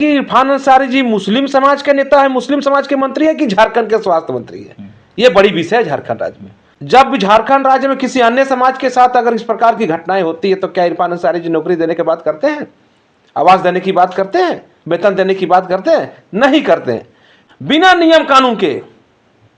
कि इरफान अंसारी जी मुस्लिम समाज के नेता है, मुस्लिम समाज के मंत्री है कि झारखंड के स्वास्थ्य मंत्री है? ये बड़ी विषय है झारखंड राज्य में। जब भी झारखंड राज्य में किसी अन्य समाज के साथ अगर इस प्रकार की घटनाएं होती है तो क्या इरफान अंसारी जी नौकरी देने की बात करते हैं, आवास देने की बात करते हैं, वेतन देने की बात करते हैं? नहीं करते हैं। बिना नियम कानून के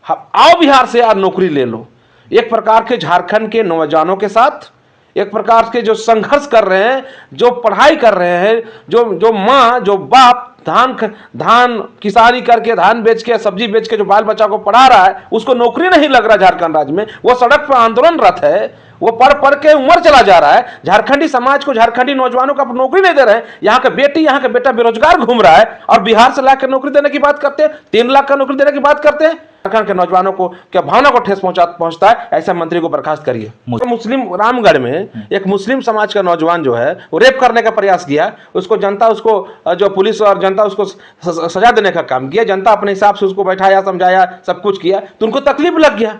आओ बिहार से यार नौकरी ले लो। एक प्रकार के झारखंड के नौजवानों के साथ एक प्रकार के जो संघर्ष कर रहे हैं, जो पढ़ाई कर रहे हैं, जो माँ जो बाप धान किसानी करके धान बेच के सब्जी बेच के जो बाल बच्चा को पढ़ा रहा है, उसको नौकरी नहीं लग रहा झारखंड राज्य में, वो सड़क पर आंदोलनरत है, वो पढ़ के उम्र चला जा रहा है। झारखंडी समाज को, झारखंडी नौजवानों को नौकरी नहीं दे रहे हैं। यहाँ के बेटी, यहाँ के बेटा बेरोजगार घूम रहा है और बिहार से लाकर नौकरी देने की बात करते हैं, 3 लाख का नौकरी देने की बात करते हैं। झारखंड के नौजवानों को क्या भावना को ठेस पहुंचता है? ऐसा मंत्री को बर्खास्त करिए। मुस्लिम रामगढ़ में एक मुस्लिम समाज का नौजवान जो है वो रेप करने का प्रयास किया, उसको जनता, उसको जो पुलिस और जनता उसको सजा देने का काम किया। जनता अपने हिसाब से उसको बैठाया, समझाया, सब कुछ किया, तो उनको तकलीफ लग गया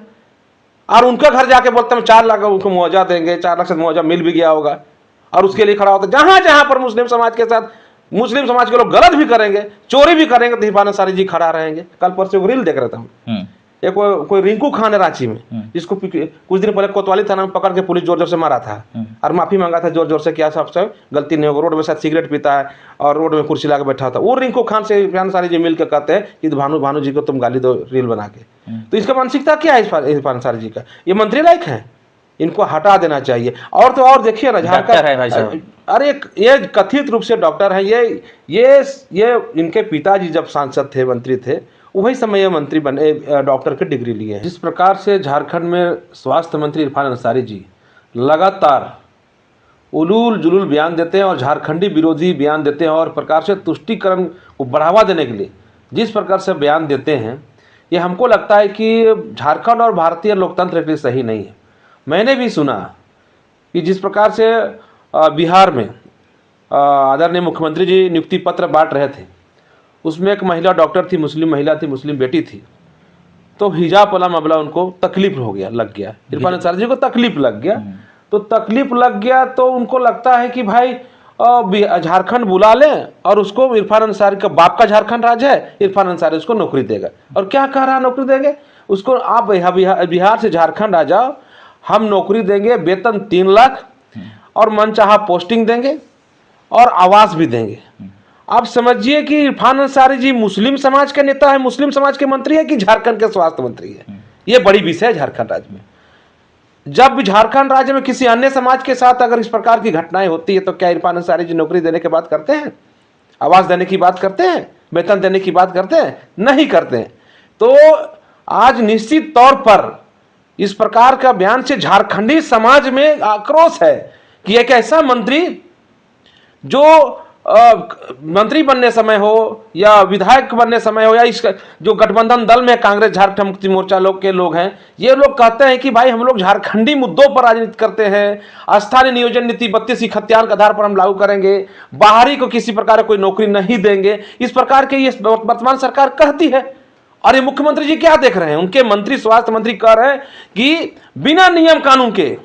और उनके घर जाके बोलते हैं 4 लाख उनको मुआवजा देंगे। 4 लाख से मुआवजा मिल भी गया होगा और उसके लिए खड़ा होता है। जहां जहां पर मुस्लिम समाज के साथ मुस्लिम समाज के लोग गलत भी करेंगे, चोरी भी करेंगे, तो इरफान अंसारी जी खड़ा रहेंगे। कल परसों एक रील देख रहा था हम, एक कोई रिंकू खान है रांची में, जिसको कुछ दिन पहले कोतवाली थाना में पकड़ के पुलिस जोर जोर से मारा था और माफी मांगा था जोर जोर से, क्या सबसे गलती नहीं होगा, रोड में शायद सिगरेट पीता है और रोड में कुर्सी लगा बैठा था। वो रिंकू खान से इरफान अंसारी जी मिलकर कहते हैं कि भानु जी को तुम गाली दो रील बना के। तो इसका मानसिकता क्या है इरफान अंसारी जी का? ये मंत्री लायक है, इनको हटा देना चाहिए। और तो और देखिए ना, झारखंड, अरे ये कथित रूप से डॉक्टर है। ये इनके पिताजी जब सांसद थे, मंत्री थे, वही समय ये मंत्री बने, डॉक्टर की डिग्री लिए हैं। जिस प्रकार से झारखंड में स्वास्थ्य मंत्री इरफान अंसारी जी लगातार उलूल जुलूल बयान देते हैं और झारखंडी विरोधी बयान देते हैं और प्रकार से तुष्टीकरण को बढ़ावा देने के लिए जिस प्रकार से बयान देते हैं, ये हमको लगता है कि झारखंड और भारतीय लोकतंत्र के लिए सही नहीं है। मैंने भी सुना कि जिस प्रकार से बिहार में आदरणीय मुख्यमंत्री जी नियुक्ति पत्र बांट रहे थे, उसमें एक महिला डॉक्टर थी, मुस्लिम महिला थी, मुस्लिम बेटी थी, तो हिजाब वाला मामला उनको तकलीफ लग गया। इरफान अंसारी जी को तकलीफ लग गया, तो तकलीफ लग गया तो उनको लगता है कि भाई झारखंड बुला लें और उसको, इरफान अंसारी का बाप का झारखंड राज्य है, इरफान अंसारी उसको नौकरी देगा। और क्या कह रहा है नौकरी देंगे उसको? आप बिहार से झारखंड आ जाओ, हम नौकरी देंगे, वेतन 3 लाख और मनचाहा पोस्टिंग देंगे और आवास भी देंगे। आप समझिए कि इरफान अंसारी जी मुस्लिम समाज के नेता है, मुस्लिम समाज के मंत्री है कि झारखंड के स्वास्थ्य मंत्री है? ये बड़ी विषय है झारखंड राज्य में। जब भी झारखंड राज्य में किसी अन्य समाज के साथ अगर इस प्रकार की घटनाएं होती है तो क्या इरफान अंसारी जी नौकरी देने की बात करते हैं, आवास देने की बात करते हैं, वेतन देने की बात करते हैं? नहीं करते हैं। तो आज निश्चित तौर पर इस प्रकार का बयान से झारखंडी समाज में आक्रोश है कि एक ऐसा मंत्री जो मंत्री बनने समय हो या विधायक बनने समय हो या इस जो गठबंधन दल में कांग्रेस झारखंड मुक्ति मोर्चा लोग हैं, ये लोग कहते हैं कि भाई हम लोग झारखंडी मुद्दों पर राजनीति करते हैं, स्थानीय नियोजन नीति 32 खतियान के आधार पर हम लागू करेंगे, बाहरी को किसी प्रकार कोई नौकरी नहीं देंगे, इस प्रकार के ये वर्तमान सरकार कहती है। और ये मुख्यमंत्री जी क्या देख रहे हैं? उनके मंत्री, स्वास्थ्य मंत्री कह रहे हैं कि बिना नियम कानून के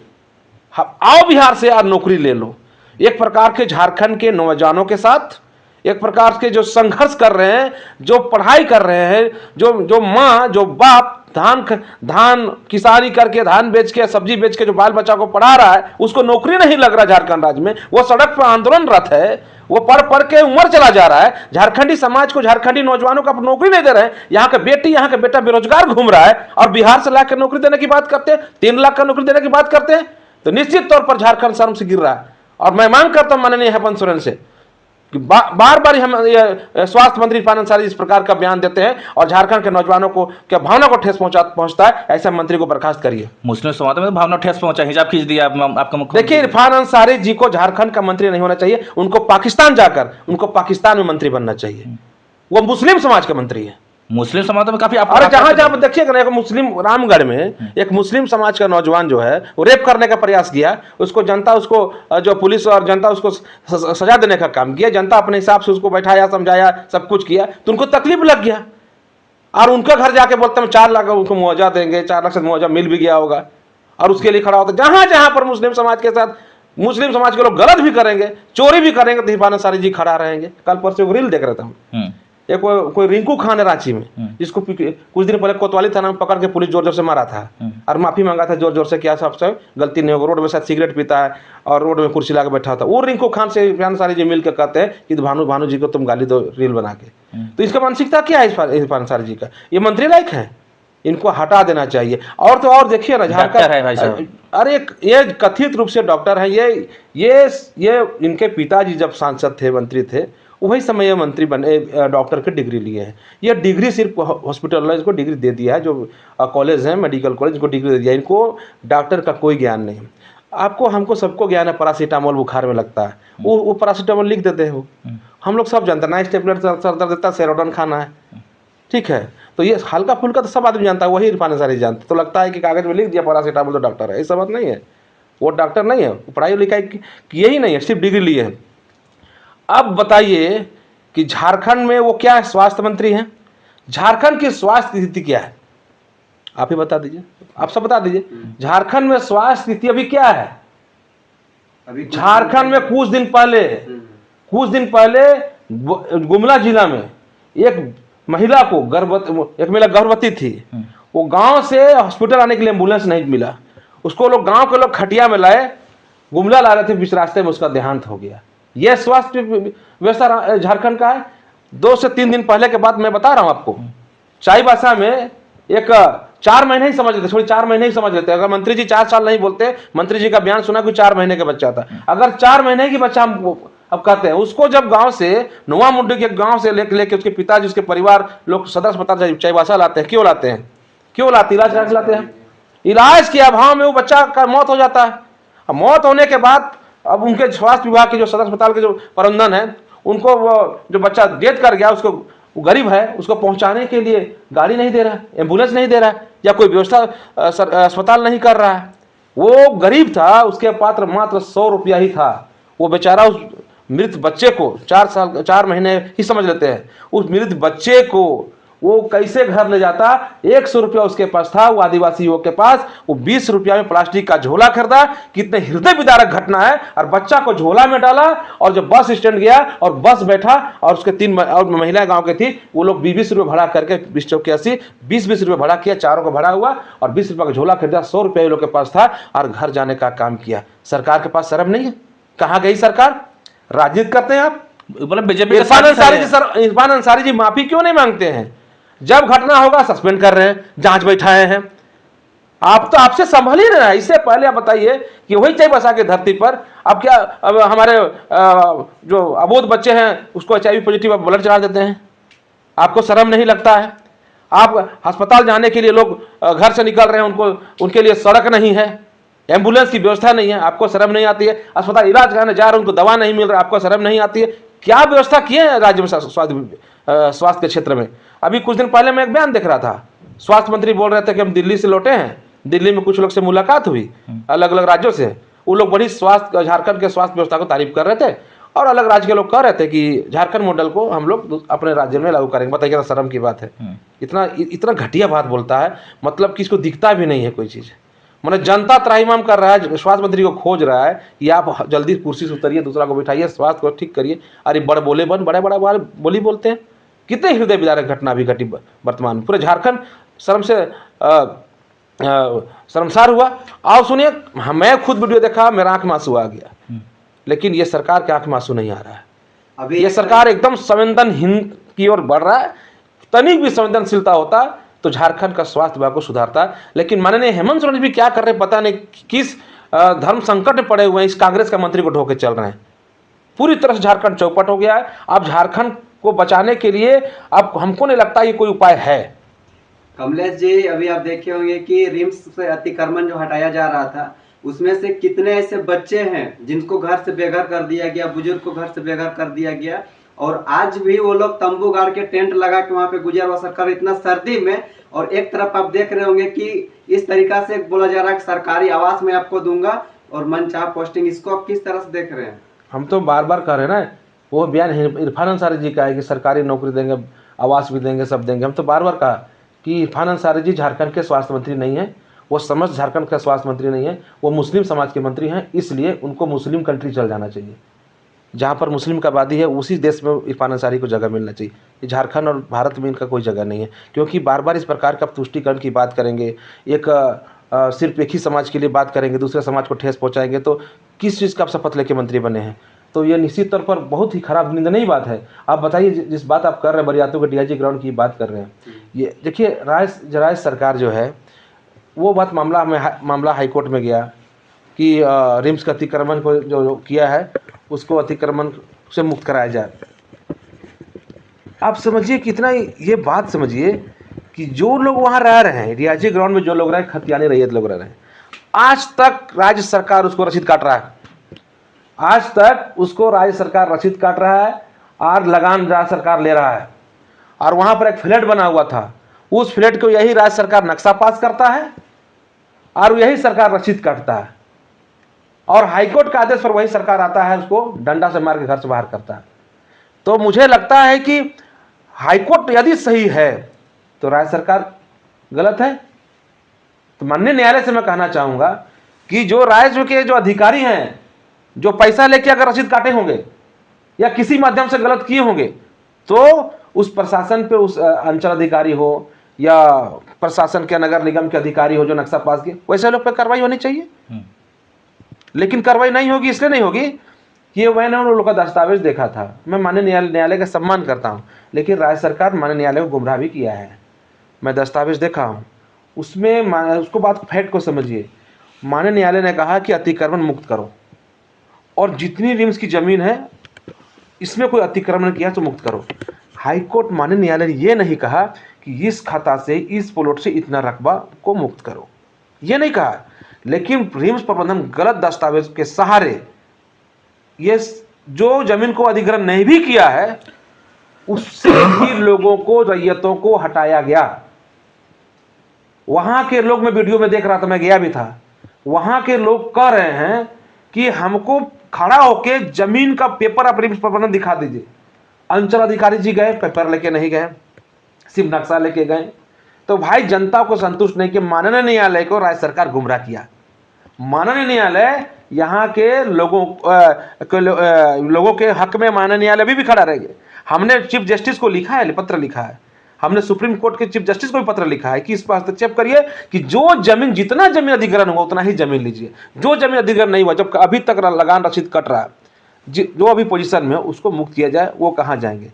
आओ बिहार से यार नौकरी ले लो। एक प्रकार के झारखंड के नौजवानों के साथ एक प्रकार के जो संघर्ष कर रहे हैं, जो पढ़ाई कर रहे हैं, जो माँ जो बाप धान किसानी करके धान बेच के सब्जी बेच के जो बाल बच्चा को पढ़ा रहा है, उसको नौकरी नहीं लग रहा झारखंड राज्य में, वो सड़क पर आंदोलनरत है, वो पढ़ के उम्र चला जा रहा है। झारखंडी समाज को, झारखंडी नौजवानों को नौकरी नहीं दे रहे हैं। यहाँ के बेटी, यहाँ के बेटा बेरोजगार घूम रहा है और बिहार से लाकर नौकरी देने की बात करते हैं, 3 लाख का नौकरी देने की बात करते हैं, तो निश्चित तौर पर झारखंड शर्म से गिर रहा है। और मैं मांग करता हूं माननीय हेमंत सोरेन से कि बार बार हम स्वास्थ्य मंत्री इरफान अंसारी इस प्रकार का बयान देते हैं और झारखंड के नौजवानों को क्या भावना को ठेस पहुंचता है, ऐसा मंत्री को बर्खास्त करिए। मुस्लिम समाज में भावना ठेस पहुंचा, हिजाब खींच दिया आपका मुख्य। देखिए, इरफान अंसारी जी को झारखंड का मंत्री नहीं होना चाहिए, उनको पाकिस्तान जाकर उनको पाकिस्तान में मंत्री बनना चाहिए। वो मुस्लिम समाज का मंत्री है। मुस्लिम समाज में काफी और जहां जहां देखिएगा ना, मुस्लिम रामगढ़ में एक मुस्लिम समाज का नौजवान जो है वो रेप करने का प्रयास किया, उसको जनता, उसको जो पुलिस और जनता उसको सजा देने का काम किया। जनता अपने हिसाब से उसको बैठाया, समझाया, सब कुछ किया, तो उनको तकलीफ लग गया और उनके घर जाके बोलते हैं 4 लाख उनको मुआवजा देंगे। 4 लाख से मुआवजा मिल भी गया होगा और उसके लिए खड़ा होता है। जहां जहां पर मुस्लिम समाज के साथ मुस्लिम समाज के लोग गलत भी करेंगे, चोरी भी करेंगे तो इरफान अंसारी जी खड़ा रहेंगे। कल परसों एक रील देख रहा था हम, एक कोई रिंकू खान है रांची में, जिसको कुछ दिन पहले कोतवाली थाना में पकड़ के पुलिस जोर जोर से मारा था और माफी मांगा था जोर जोर से, क्या सबसे गलती नहीं होगा, रोड में शायद सिगरेट पीता है और रोड में कुर्सी लगा बैठा था। वो रिंकू खान से इरफान अंसारी जी मिलकर कहते हैं कि भानु जी को तुम गाली दो रील बना के। तो इसका मानसिकता क्या है इरफान अंसारी जी का? ये मंत्री लायक है, इनको हटा देना चाहिए। और तो और देखिए ना, झारखंड, अरे ये कथित रूप से डॉक्टर है, ये इनके पिताजी जब सांसद थे, मंत्री थे, वही समय ये मंत्री बने, डॉक्टर की डिग्री लिए हैं। ये डिग्री सिर्फ हॉस्पिटल को डिग्री दे दिया है, जो कॉलेज है मेडिकल कॉलेज, इनको डिग्री दे दिया, इनको डॉक्टर का कोई ज्ञान नहीं है। आपको हमको सबको ज्ञान है, पैरासीटामोल बुखार में लगता है, वो पैरासीटामोल लिख देते हो, हम लोग सब जानते हैं ना, स्टेपलर सर दर्द देता है, सेरोडोन खाना है, ठीक है। तो ये हल्का फुल्का तो सब आदमी जानता है, वही इरफान अंसारी जानते। तो लगता है कि कागज में लिख दिया पैरासीटामोल तो डॉक्टर है, ऐसा बात नहीं है, वो डॉक्टर नहीं है, पढ़ाई लिखाई किए ही नहीं है, सिर्फ डिग्री लिए है। अब बताइए कि झारखंड में वो क्या है, स्वास्थ्य मंत्री हैं, झारखंड की स्वास्थ्य स्थिति क्या है, आप ही बता दीजिए, आप सब बता दीजिए, झारखंड में स्वास्थ्य स्थिति अभी क्या है? झारखंड में कुछ दिन पहले गुमला जिला में एक महिला को एक महिला गर्भवती थी, वो गांव से हॉस्पिटल आने के लिए एम्बुलेंस नहीं मिला, उसको लोग गांव के लोग खटिया में लाए, गुमला ला रहे थे, बीच रास्ते में उसका देहांत हो गया। यह स्वास्थ्य व्यवस्था झारखंड का है। 2 से 3 दिन पहले के बाद मैं बता रहा हूं आपको, चाईबासा में एक 4 महीने ही समझ लेते, थोड़ी 4 महीने ही समझ लेते, अगर मंत्री जी 4 साल नहीं बोलते, मंत्री जी का बयान सुना कोई 4 महीने का बच्चा था, अगर 4 महीने की बच्चा हम अब कहते हैं, उसको जब गांव से नोवा मुंडी के गांव से लेके उसके पिताजी उसके परिवार लोग सदर अस्पताल चाईबासा लाते हैं, क्यों लाते हैं, इलाज लाते हैं, इलाज के अभाव में वो बच्चा का मौत हो जाता है। अब मौत होने के बाद अब उनके स्वास्थ्य विभाग के जो सदर अस्पताल के जो प्रबंधन है, उनको वो जो बच्चा डेथ कर गया, उसको वो गरीब है, उसको पहुंचाने के लिए गाड़ी नहीं दे रहा है, एम्बुलेंस नहीं दे रहा है, या कोई व्यवस्था अस्पताल नहीं कर रहा है। वो गरीब था, उसके पात्र मात्र 100 रुपया ही था। वो बेचारा उस मृत बच्चे को 4 महीने ही समझ लेते हैं, उस मृत बच्चे को वो कैसे घर ले जाता, 100 रुपया उसके पास था, वो आदिवासी युवक के पास, वो 20 रुपया में प्लास्टिक का झोला खरीदा। कितने हृदय विदारक घटना है। और बच्चा को झोला में डाला और जब बस स्टैंड गया और बस बैठा और उसके 3 और महिलाएं गांव की थी, वो लोग 20 रुपये भाड़ा करके 20 चौक 80 20 रुपये भाड़ा किया, चारों का भाड़ा हुआ और 20 रुपये का झोला खरीदा, 100 रुपये लोग के पास था और घर जाने का काम किया। सरकार के पास शर्म नहीं है? कहाँ गई सरकार? राजनीति करते हैं आप। मतलब बीजेपी इरफान अंसारी जी माफी क्यों नहीं मांगते हैं? जब घटना होगा सस्पेंड कर रहे हैं, जांच बैठाए हैं। आप तो आपसे संभल ही रहा है। इससे पहले आप बताइए कि वही चाईबासा की धरती पर अब क्या, अब हमारे जो अबोध बच्चे हैं उसको HIV पॉजिटिव आप ब्लड चढ़ा देते हैं, आपको शर्म नहीं लगता है? आप अस्पताल जाने के लिए लोग घर से निकल रहे हैं, उनके लिए सड़क नहीं है, एम्बुलेंस की व्यवस्था नहीं है, आपको शर्म नहीं आती है? अस्पताल इलाज कराने जा रहे हैं, उनको दवा नहीं मिल रहा, आपको शर्म नहीं आती है? क्या व्यवस्था किए हैं राज्य में स्वास्थ्य के क्षेत्र में? अभी कुछ दिन पहले मैं एक बयान देख रहा था, स्वास्थ्य मंत्री बोल रहे थे कि हम दिल्ली से लौटे हैं, दिल्ली में कुछ लोग से मुलाकात हुई अलग अलग राज्यों से, वो लोग बड़ी झारखंड के स्वास्थ्य व्यवस्था को तारीफ कर रहे थे और अलग राज्य के लोग कह रहे थे कि झारखंड मॉडल को हम लोग अपने राज्य में लागू करेंगे। बताइए, शर्म की बात है? इतना घटिया बात बोलता है, मतलब कि इसको दिखता भी नहीं है कोई चीज़। मतलब जनता त्राहिमाम कर रहा है, स्वास्थ्य मंत्री को खोज रहा है कि आप जल्दी कुर्सी से उतरिए, दूसरा को बिठाइए, स्वास्थ्य को ठीक करिए। अरे बड़े बोली बोलते हैं। कितने हृदय विदारक घटना भी घटी वर्तमान, पूरे झारखंड शर्म से शर्मसार हुआ। आओ सुनिए, मैं खुद वीडियो देखा, मेरा आंख में आंसू आ गया, लेकिन ये सरकार के आंख में आंसू नहीं आ रहा है। अभी ये सरकार एकदम संवेदनहीन की ओर बढ़ रहा है। तनिक भी संवेदनशीलता होता तो झारखंड का स्वास्थ्य विभाग को सुधारता है। लेकिन माननीय हेमंत सोरेन भी क्या कर रहे हैं पता नहीं, किस धर्म संकट में पड़े हुए हैं, इस कांग्रेस का मंत्री को ढोके चल रहे हैं। पूरी तरह से झारखंड चौपट हो गया है। अब झारखंड को बचाने के लिए अब हमको नहीं लगता ये कोई उपाय है। कमलेश जी, अभी आप देखे होंगे कि रिम्स से अतिक्रमण जो हटाया जा रहा था, उसमें से कितने ऐसे बच्चे हैं जिनको घर से बेघर कर दिया गया, बुजुर्ग को घर से बेघर कर दिया गया, और आज भी वो लोग तंबू गाड़ के टेंट लगा के वहां पे गुजर बसर कर, इतना सर्दी में। और एक तरफ आप देख रहे होंगे कि इस तरीका से बोला जा रहा है कि सरकारी आवास में आपको दूंगा और मनचाहा पोस्टिंग, इसको आप किस तरह से देख रहे हैं? हम तो बार बार कह रहे हैं ना, वो बयान इरफान अंसारी जी का है कि सरकारी नौकरी देंगे, आवास भी देंगे, सब देंगे। हम तो बार बार कहा कि इरफान अंसारी जी झारखंड के स्वास्थ्य मंत्री नहीं है, वो समस्त झारखंड का स्वास्थ्य मंत्री नहीं है, वो मुस्लिम समाज के मंत्री हैं, इसलिए उनको मुस्लिम कंट्री चल जाना चाहिए। जहाँ पर मुस्लिम का आबादी है उसी देश में इरफान अंसारी को जगह मिलना चाहिए। ये झारखंड और भारत में इनका कोई जगह नहीं है, क्योंकि बार बार इस प्रकार का तुष्टीकरण की बात करेंगे, सिर्फ एक ही समाज के लिए बात करेंगे, दूसरे समाज को ठेस पहुँचाएंगे, तो किस चीज़ का आप शपथ लेके मंत्री बने हैं? तो ये निश्चित तौर पर बहुत ही खराब निंदनीय बात है। आप बताइए, जिस बात आप कर रहे हैं बरियातों के डीआईजी ग्राउंड की बात कर रहे हैं, ये देखिए राज्य सरकार जो है वो बात मामला हाईकोर्ट में गया कि रिम्स का अतिक्रमण को जो किया है उसको अतिक्रमण से मुक्त कराया जाए। आप समझिए कितना, ये बात समझिए कि जो लोग वहाँ रह रहे हैं, डीआईजी ग्राउंड में जो लोग रहे हैं, खतियानी रैयत लोग रह रहे हैं, आज तक राज्य सरकार उसको रसीद काट रहा है। आज तक उसको राज्य सरकार रसीद काट रहा है और लगान राज्य सरकार ले रहा है। और वहाँ पर एक फ्लैट बना हुआ था, उस फ्लैट को यही राज्य सरकार नक्शा पास करता है और यही सरकार रसीद काटता है, और हाईकोर्ट का आदेश पर वही सरकार आता है, उसको डंडा से मार के घर से बाहर करता है। तो मुझे लगता है कि हाईकोर्ट यदि सही है तो राज्य सरकार गलत है। तो माननीय न्यायालय से मैं कहना चाहूँगा कि जो राज्य के जो अधिकारी हैं, जो पैसा लेके अगर रसीद काटे होंगे या किसी माध्यम से गलत किए होंगे, तो उस प्रशासन पे, उस अंचल अधिकारी हो या प्रशासन के नगर निगम के अधिकारी हो जो नक्शा पास किए, वैसे लोग पे कार्रवाई होनी चाहिए। लेकिन कार्रवाई नहीं होगी, इसलिए नहीं होगी कि मैंने उन लोगों का दस्तावेज देखा था। मैं माननीय न्यायालय का सम्मान करता हूँ, लेकिन राज्य सरकार माननीय न्यायालय को गुमराह भी किया है। मैं दस्तावेज देखा हूँ, उसमें उसको बात फैक्ट को समझिए। माननीय न्यायालय ने कहा कि अतिक्रमण मुक्त करो, और जितनी रिम्स की ज़मीन है इसमें कोई अतिक्रमण किया तो मुक्त करो। हाईकोर्ट माननीय न्यायालय ने ये नहीं कहा कि इस खाता से, इस प्लॉट से इतना रकबा को मुक्त करो, ये नहीं कहा। लेकिन रिम्स प्रबंधन गलत दस्तावेज के सहारे ये जो जमीन को अधिग्रहण नहीं भी किया है, उससे भी लोगों को, रैयतों को हटाया गया। वहां के लोग, मैं वीडियो में देख रहा था, मैं गया भी था, वहां के लोग कह रहे हैं कि हमको खड़ा होके जमीन का पेपर आप रिम्स प्रबंधन दिखा दीजिए। अंचल अधिकारी जी गए, पेपर लेके नहीं गए, सिर्फ नक्शा लेके गए। तो भाई जनता को संतुष्ट नहीं किया, माननीय न्यायालय को राज्य सरकार गुमराह किया। माननीय न्यायालय यहाँ के लोगों के हक में माननीय न्यायालय अभी भी खड़ा रहेगा। हमने चीफ जस्टिस को लिखा है, पत्र लिखा है, हमने सुप्रीम कोर्ट के चीफ जस्टिस को भी पत्र लिखा है कि इस पर हस्तक्षेप करिए कि जो जमीन, जितना जमीन अधिग्रहण हुआ उतना ही जमीन लीजिए। जो जमीन अधिग्रहण नहीं हुआ, जब अभी तक लगान रसीद कट रहा है, जो अभी पोजीशन में है उसको मुक्त किया जाए। वो कहाँ जाएंगे?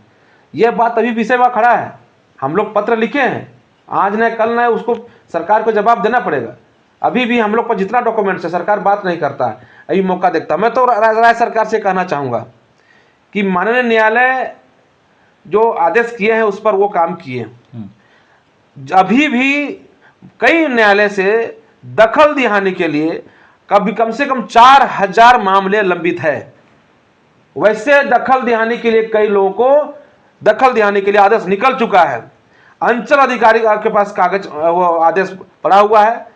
यह बात अभी विषय में खड़ा है। हम लोग पत्र लिखे हैं, आज न कल न उसको सरकार को जवाब देना पड़ेगा। अभी भी हम लोग पर जितना डॉक्यूमेंट्स है सरकार बात नहीं करता है, अभी मौका देखता। मैं तो राज्य सरकार से कहना चाहूँगा कि माननीय न्यायालय जो आदेश किए हैं उस पर वो काम किए। अभी भी कई न्यायालय से दखल दिहाने के लिए कभी कम से कम 4000 मामले लंबित है। वैसे दखल दिहाने के लिए कई लोगों को दखल दिहाने के लिए आदेश निकल चुका है। अंचल अधिकारी आपके पास कागज, वो आदेश पड़ा हुआ है,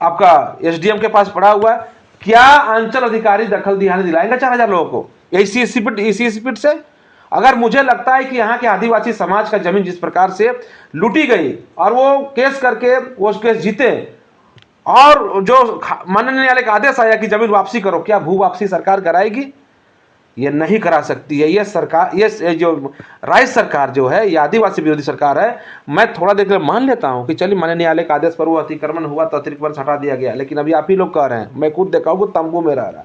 आपका एसडीएम के पास पड़ा हुआ है। क्या अंचल अधिकारी दखल दिहाने दिलाएंगे 4000 लोगों को इसी पीठ से? अगर मुझे लगता है कि यहाँ के आदिवासी समाज का जमीन जिस प्रकार से लूटी गई और वो केस करके वो केस जीते, और जो माननीय न्यायालय का आदेश आया कि जमीन वापसी करो, क्या भू वापसी सरकार कराएगी? ये नहीं करा सकती है। ये सरकार, ये जो राज्य सरकार जो है, ये आदिवासी विरोधी सरकार है। मैं थोड़ा देर के लिए मान लेता हूँ कि चलिए माननीय न्यायालय का आदेश पर वो अतिक्रमण हुआ तो अतिरिक्त वर्ष हटा दिया गया, लेकिन अभी आप ही लोग कह रहे हैं, मैं खुद देखा हूँ तंबू में रह रहा।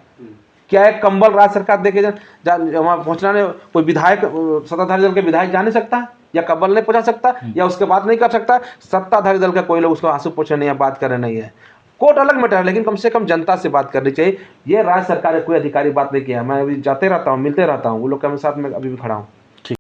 क्या एक कंबल राज्य सरकार देके वहाँ पहुँचना नहीं? कोई विधायक, सत्ताधारी दल के विधायक जा नहीं सकता, या कंबल नहीं पहुँचा सकता, या उसके बात नहीं कर सकता? सत्ताधारी दल का कोई लोग उसको आंसू पोछे नहीं है, बात करे नहीं है। कोर्ट अलग मैटर है, लेकिन कम से कम जनता से बात करनी चाहिए। ये राज्य सरकार के कोई अधिकारी बात नहीं किया। मैं अभी जाते रहता हूँ, मिलते रहता हूँ, वो लोग के साथ मैं अभी भी खड़ा हूँ।